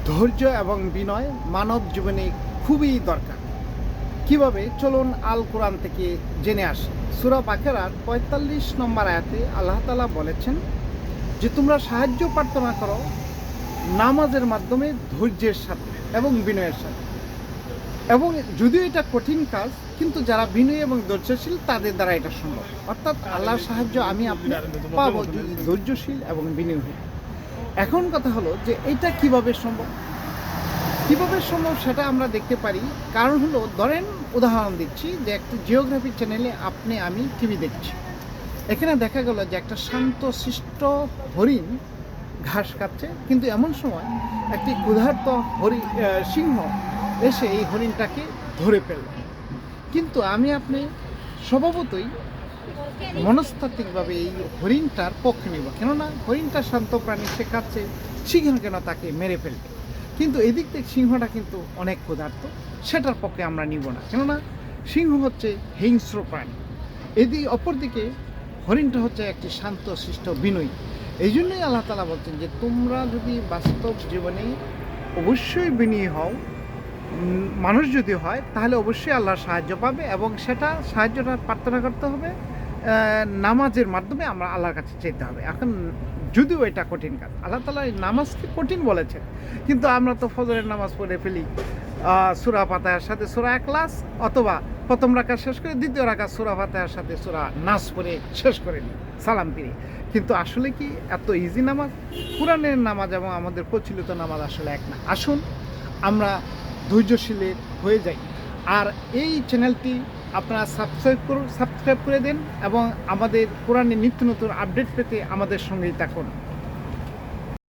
ধৈর্য এবং বিনয় মানব জীবনে খুবই দরকার। কিভাবে, চলুন আল কোরআন থেকে জেনে আসি। সূরা বাকারার ৪৫ নম্বর আয়াতে আল্লাহ তাআলা বলেছেন যে তোমরা সাহায্য প্রার্থনা করো নামাজের মাধ্যমে ধৈর্যের সাথে এবং বিনয়ের সাথে। এবং যদিও এটা কঠিন কাজ, কিন্তু যারা বিনয়ী এবং ধৈর্যশীল তাদের দ্বারা এটা সম্ভব। অর্থাৎ আল্লাহর সাহায্য আমি আপনি পাবো যদি ধৈর্যশীল এবং বিনয়ী হই। এখন কথা হলো যে এটা কিভাবে সম্ভব সেটা আমরা দেখতে পারি। কারণ হলো, ধরেন উদাহরণ দিচ্ছি যে একটা জিওগ্রাফি চ্যানেলে আমি টিভি দেখছি। এখানে দেখা গেল যে একটা শান্ত শিষ্ট হরিণ ঘাস খাচ্ছে, কিন্তু এমন সময় একটি ক্ষুধার্ত সিংহ এসে এই হরিণটাকে ধরে ফেলল। কিন্তু আপনি স্বভাবতই মনস্তাত্ত্বিকভাবে এই হরিণটার পক্ষে নেব, কেননা হরিণটা শান্ত প্রাণী, সে খাচ্ছে, সিংহ কেন তাকে মেরে ফেলবে। কিন্তু এদিক থেকে সিংহটা কিন্তু অনেক ক্ষুধার্ত, সেটার পক্ষে আমরা নিব না, কেননা সিংহ হচ্ছে হিংস্র প্রাণী। অপরদিকে হরিণটা হচ্ছে একটি শান্ত শিষ্ট বিনয়ী। এই জন্যই আল্লাহ তাআলা বলছেন যে তোমরা যদি বাস্তব জীবনে অবশ্যই বিনয়ী হও, মানুষ যদি হয়, তাহলে অবশ্যই আল্লাহর সাহায্য পাবে। এবং সাহায্যটা প্রার্থনা করতে হবে নামাজের মাধ্যমে, আমরা আল্লাহর কাছে চাইতে হবে। এখন যদিও এটা কঠিন কাজ, আল্লাহ তাআলা এই নামাজকে কঠিন বলেছেন, কিন্তু আমরা তো ফজরের নামাজ পড়ে ফেলি সূরা ফাতিহার সাথে সূরা ইখলাস, অথবা প্রথম রাকাত শেষ করে দ্বিতীয় রাকাত সূরা ফাতিহার সাথে সূরা নাস পড়ে শেষ করে নিই সালাম ফিরে। কিন্তু আসলে কি এত ইজি নামাজ? কোরআনের নামাজ এবং আমাদের প্রচলিত নামাজ আসলে এক না। আসুন আমরা ধৈর্যশীলের হয়ে যাই। আর এই চ্যানেলটি আপনারা সাবস্ক্রাইব করে দেন এবং আমাদের কোরআনের নিত্য নতুন আপডেট পেতে আমাদের সঙ্গেই থাকুন।